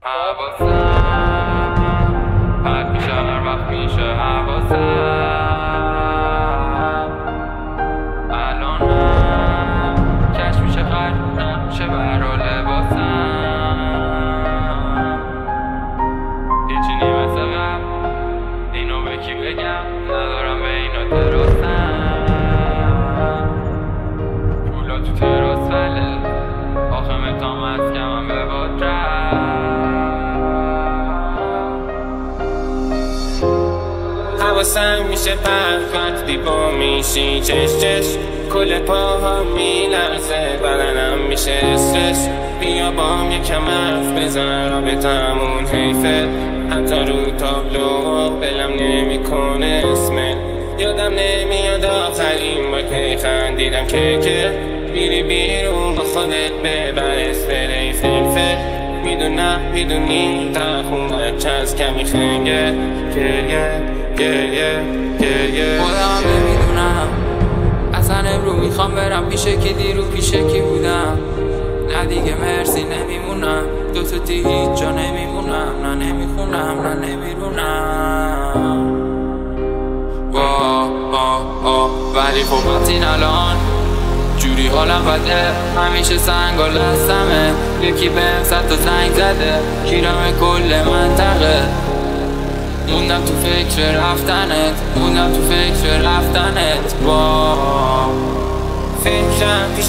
حواسم پرد میشه هر وقت میشه حواسم الانم کشف میشه خرد میشه برا لباسم هیچی نی مثل قبل اینو به کی بگم ندارم به اینا تراستم پولا تو تراس فله آخه متام از کمم به باد حواسم میشه پرد وقتی با میشی چش کل پاها میلرزه بدنم میشه استرس بیا بام یکم حرف بزن رابطمون حیفه حتی رو تابلو بلم نمیکنه اسمت یادم نمیاد آخرین بار که خندیدم که میری بیرون با خودت ببر اسپری فلفل میدونم میدونی تا خونت چند کمی خنگه گریه خودم نمیدونم اصلا امرو میخوام برم پیشه که دیرو پیشه کی بودم نه دیگه مرسی نمیمونم دوتا هیچ جا نمیمونم نه نمیخونم نه نمیرونم ولی خب وقتین الان جوری حالم بده همیشه سنگا لستمه یکی بهم صد تا زنگ زده گیرم کل منطقه موندم تو فکر رفتنت فکرم پیش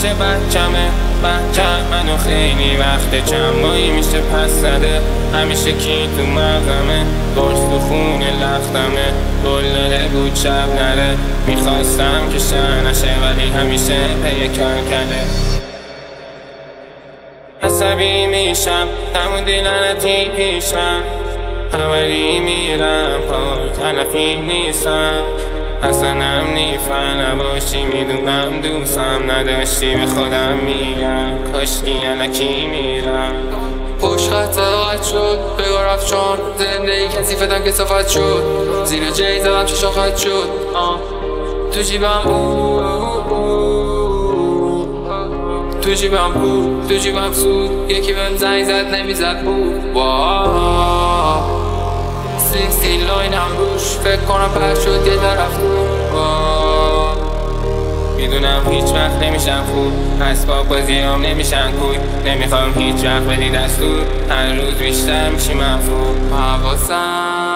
بچم منو خیلی وقت چمایی میشه پس زده همیشه کی تو مغمه گرز تو خون لختمه گل داده بود شب نره میخواستم که شنشه ولی همیشه پی کرده عصبی میشم نموندی لعنتی پیشم همری میرم پاک حلفی نیستم اصلا نیفر نباشی میدونم دوستم نداشتی به خودم میگم کاشکی علکی میرم پشت خط قد شد بگار افشان زندگی کسی فتن که صفت شد زیر جی زدم چه شاخت شد تو جیبم تو جیبم سود یکی بهم زنگ زد نمیزد بود سیکستی لاینم روش فکر کنم پر شد یه طرف میدونم هیچ وقت نمیشم خوب اسباب بازیام نمیشن کوی نمیخوام هیچ وقت بدی دستور هر روز بیشتر میشی مفهوم حواسم